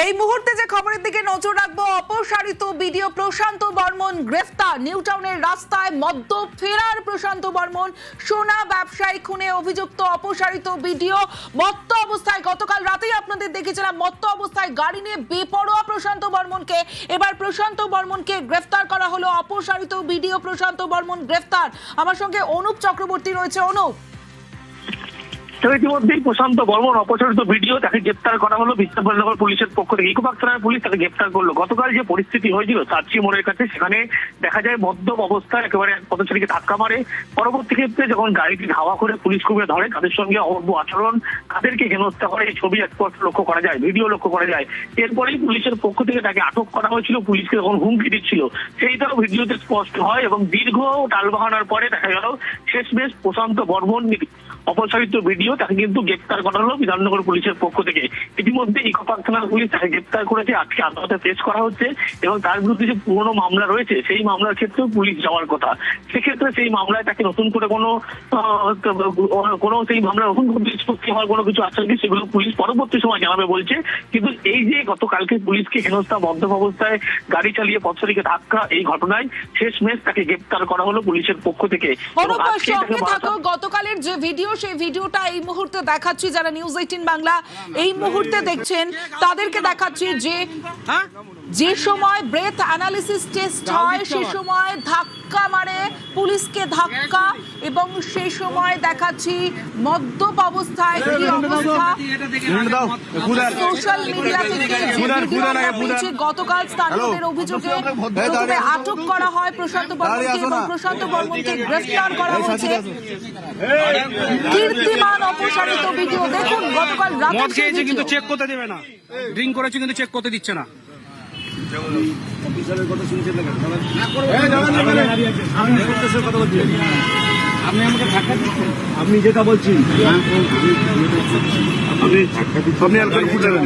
এই মুহূর্তে যে খবরের দিকে নজর রাখবো, অপসারিত বিডিও প্রশান্ত বর্মন গ্রেফতার। নিউ টাউনের রাস্তায় মদ্য ফেরার প্রশান্ত বর্মন, সোনা ব্যবসায়ী খুনে অভিযুক্ত অপসারিত বিডিও। মত্ত অবস্থায়, গতকাল রাতেই আপনাদের দেখেছিলাম মত্ত অবস্থায় গাড়ি নিয়ে বেপরোয়া প্রশান্ত বর্মনকে। এবার প্রশান্ত বর্মনকে গ্রেফতার করা হলো। অপসারিত বিডিও প্রশান্ত বর্মন গ্রেফতার। আমার সঙ্গে অনুপ চক্রবর্তী রয়েছে। অনুপ, ইতিমধ্যেই প্রশান্ত বর্মন অপসারিত ভিডিও, তাকে গ্রেপ্তার করা হলো বিশ্বনাথনগর পুলিশের পক্ষ থেকে। ইকোপার্ক থানার পুলিশ তাকে গ্রেপ্তার করলো। গতকাল যে পরিস্থিতি হয়েছিল চার্চি মোড়ের কাছে, সেখানে দেখা যায় মদ্যপ অবস্থায় একেবারে পথচারীকে ধাক্কা মারে। পরবর্তী ক্ষেত্রে যখন গাড়িটি ধাওয়া করে পুলিশ কর্মীরা ধরে, তাদের সঙ্গে অভব্য আচরণ, তাদেরকে হেনস্থা করে, এই ছবি স্পষ্ট লক্ষ্য করা যায়, ভিডিও লক্ষ্য করা যায়। এরপরেই পুলিশের পক্ষ থেকে তাকে আটক করা হয়েছিল। পুলিশকে যখন হুমকি দিচ্ছিল সেইটাও ভিডিওতে স্পষ্ট হয় এবং দীর্ঘ টালবাহানার পরে দেখা গেল শেষমেশ প্রশান্ত বর্মন অপসারিত ভিডিও, তাকে কিন্তু গ্রেপ্তার করা হলো বিধাননগর পুলিশের পক্ষ থেকে। ইতিমধ্যে ইকোপার্ক থানার পুলিশ তাকে গ্রেপ্তার করেছে, আজকে আদালতে পেশ করা হচ্ছে এবং তার বিরুদ্ধে যে পুরনো মামলা রয়েছে সেই মামলার ক্ষেত্রেও পুলিশ যাওয়ার কথা। সেক্ষেত্রে সেই মামলায় তাকে নতুন করে কোনো সেই মামলা নতুন করে নিষ্পত্তি হওয়ার কোনো কিছু আছে কি, সেগুলো পুলিশ পরবর্তী সময় জানাবে বলছে। কিন্তু এই যে গতকালকে পুলিশকে হেনস্থা, মদ্যপ অবস্থায় গাড়ি চালিয়ে পথচারীকে ধাক্কা, এই ঘটনায় শেষমেশ তাকে গ্রেপ্তার করা হলো পুলিশের পক্ষ থেকে। গতকালের যে ভিডিও, সেই ভিডিওটা এই মুহূর্তে দেখাচ্ছি। যারা নিউজ 18 বাংলা এই মুহূর্তে দেখছেন তাদেরকে দেখাচ্ছি যে সময় ব্রেথ অ্যানালিসিস টেস্ট হয়, সে সময় ধাক্কা মারে পুলিশকে ধাক্কা, এবং সেই সময় দেখাচ্ছি মদ্যপ অবস্থায় কি অবস্থা। সোশ্যাল মিডিয়া থেকে গতকাল স্থানীয়দের অভিযোগে প্রথমে আটক করা হয় প্রশান্ত বর্মনকে এবং প্রশান্ত বর্মনকে গ্রেফতার করা হয়েছে। কীর্তিমান অপসারিত ভিডিও দেখুন। গতকাল রাতে মদ খেয়েছে কিন্তু চেক করতে দেবে না, ড্রিঙ্ক করেছে কিন্তু চেক করতে দিচ্ছে না। আপনি আমাকে ধাক্কা দিচ্ছেন, আপনি যেটা বলছি আপনি অ্যালকোহল ফুটাবেন,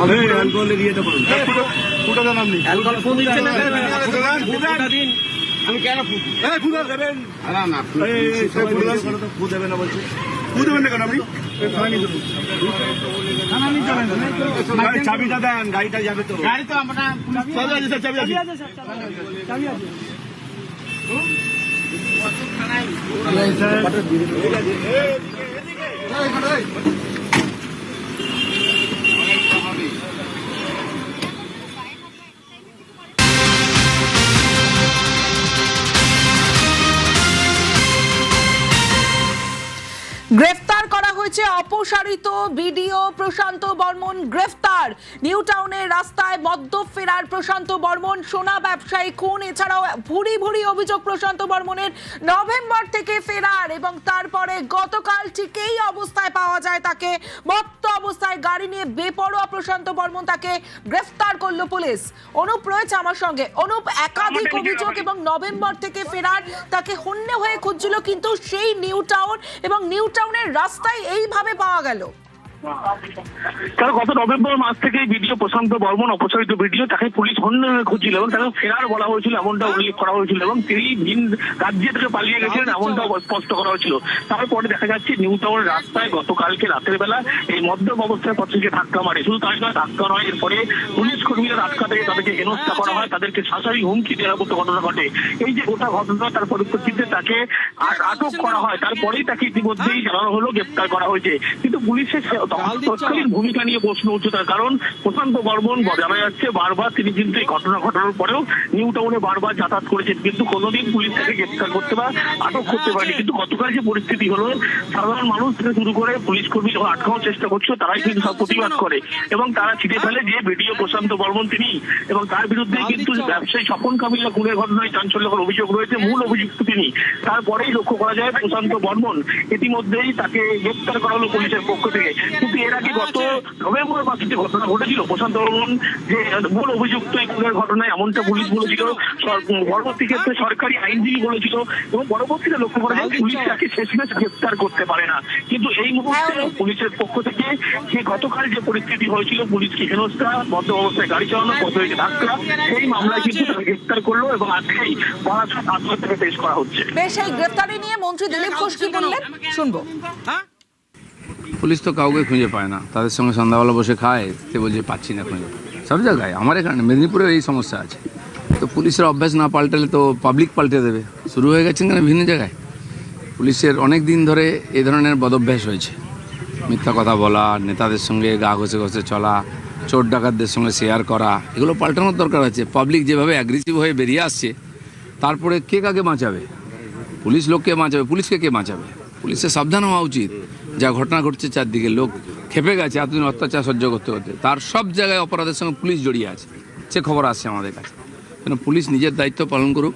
আপনি অ্যালকোহল এরিয়াটা বলুন, ফুটা দেন আপনি অ্যালকোহল ফোন দিচ্ছেন, ফুটা দিন। আমি কেন ফুটা দেবেন? না ফু দেবেন না বলছি, ফু দেবেন না কেন? আপনি চাবিটা দেন, গাড়িটা যাবে তো। গাড়ি তো আমরা চাবি আছে। গ্রেফতার করা হয়েছে অপসারিত বিডিও প্রশান্ত বর্মন। গ্রেফতার। নিউ টাউনের রাস্তায় মদ্য ফেরার প্রশান্ত বর্মন, সোনা ব্যবসায়ী খুন, এছাড়াও ভুরি ভুরি অভিযোগ প্রশান্ত বর্মনের। নভেম্বর থেকে ফেরার এবং তারপরে গতকাল ঠিক এই অবস্থায় পাওয়া যায় তাকে, মত্ত অবস্থায় গাড়ি নিয়ে বেপরোয়া প্রশান্ত বর্মন, তাকে গ্রেফতার করলো পুলিশ। অনুপ রয়েছে আমার সঙ্গে। অনুপ, একাধিক অভিযোগ এবং নভেম্বর থেকে ফেরার, তাকে হন্যে হয়ে খুঁজছিল, কিন্তু সেই নিউ টাউন এবং নিউ টাউনের রাস্তায় এইভাবে পাওয়া গেল। গত নভেম্বর মাস থেকে ভিডিও প্রশান্ত বর্মন অপসারিত ভিডিও, তাকে পুলিশ হন্যে খুঁজছিল এবং তাকে ফেরার বলা হয়েছিল এমনটা উল্লেখ করা হয়েছিল এবং তিনি ভিন রাজ্য থেকে পালিয়ে গেছিলেন এমনটাও স্পষ্ট করা হয়েছিল। তারপরে দেখা যাচ্ছে নিউ টাউনের রাস্তায় গতকালকে রাতের বেলা এই মদ্যপ অবস্থায় পথচারীকে ধাক্কা মারে। শুধু তাই নয়, ধাক্কা নয়, এরপরে পুলিশ কর্মীরা রাস্তা থেকে তাদেরকে হেনস্থা করা হয়, তাদেরকে শাসারি হুমকি দেওয়ার মতো ঘটনা ঘটে। এই যে গোটা ঘটনা, তার পরিপ্রেক্ষিতে তাকে আটক করা হয়। তারপরেই তাকে ইতিমধ্যেই জানানো হলো গ্রেপ্তার করা হয়েছে। কিন্তু পুলিশের তৎকালীন ভূমিকা নিয়ে প্রশ্ন উঠছে, তার কারণ প্রশান্ত বর্মন জানা যাচ্ছে বারবার তিনি কিন্তু এই ঘটনা ঘটানোর পরেও নিউ টাউনে বারবার যাতায়াত করেছেন, কিন্তু কোনোদিন পুলিশ তাকে গ্রেপ্তার করতে বা আটক করতে পারেনি। কিন্তু গতকাল যে পরিস্থিতি হলো, সাধারণ মানুষ থেকে শুরু করে পুলিশ কর্মী যখন আটকানোর চেষ্টা করছিল, তারাই কিন্তু সব প্রতিবাদ করে এবং তারা ছিটে ফেলে যে ভিডিও প্রশান্ত বর্মন তিনি, এবং তার বিরুদ্ধে কিন্তু ব্যবসায়ী স্বপন কামিল্লা খুনের ঘটনায় চাঞ্চল্যকর অভিযোগ রয়েছে, মূল অভিযুক্ত তিনি। তারপরেই লক্ষ্য করা যায় প্রশান্ত বর্মন, ইতিমধ্যেই তাকে গ্রেপ্তার করা হলো পুলিশের পক্ষ থেকে। কিন্তু এর আগে গত নভেম্বর মাসে যে ঘটনা ঘটেছিল, প্রশান্ত বর্মন যে মূল অভিযুক্ত এই খুনের ঘটনায়, এমনটা পুলিশ বলেছিল, পরবর্তী ক্ষেত্রে সরকারি আইনজীবী বলেছিল এবং পরবর্তীতে লক্ষ্য করা যায় পুলিশ তাকে শেষমেশ গ্রেপ্তার করতে পারে না। কিন্তু এই মুহূর্তে পুলিশের পক্ষ থেকে যে গতকাল যে পরিস্থিতি হয়েছিল, পুলিশকে হেনস্থা, মদ্য অবস্থায় গাড়ি চালানো, পথচারীকে ধাক্কা, সেই মামলায় কিন্তু তাকে গ্রেপ্তার করলো এবং আজকেই বারাসাত আদালত থেকে পেশ করা হচ্ছে। বেশ, এই গ্রেপ্তারি নিয়ে মন্ত্রী দিলীপ ঘোষ কি বললেন শুনবো। পুলিশ তো কাউকে খুঁজে পায় না, তাদের সঙ্গে সন্ধ্যাবেলা বসে খায়, তে বলছে পাচ্ছি না খুঁজে। সব জায়গায়, আমার এখানে মেদিনীপুরে এই সমস্যা আছে। তো পুলিশের অভ্যাস না পাল্টালে তো পাবলিক পাল্টে দেবে। শুরু হয়ে গেছে কেন বিভিন্ন জায়গায়। পুলিশের অনেক দিন ধরে এই ধরনের বদভ্যাস হয়েছে, মিথ্যা কথা বলা, নেতাদের সঙ্গে গা ঘষে ঘষে চলা, চোর ডাকাতদের সঙ্গে শেয়ার করা, এগুলো পাল্টানোর দরকার আছে। পাবলিক যেভাবে অ্যাগ্রেসিভ হয়ে বেরিয়ে আসছে, তারপরে কে কাকে বাঁচাবে? পুলিশ লোককে বাঁচাবে, পুলিশকে কে বাঁচাবে? পুলিশের সাবধান হওয়া উচিত। যা ঘটনা ঘটছে চারদিকে, লোক খেপে গেছে এতদিন অত্যাচার সহ্য করতে করতে। তার সব জায়গায় অপরাধের সঙ্গে পুলিশ জড়িয়ে আছে, সে খবর আসছে আমাদের কাছে। কেন পুলিশ নিজের দায়িত্ব পালন করুক,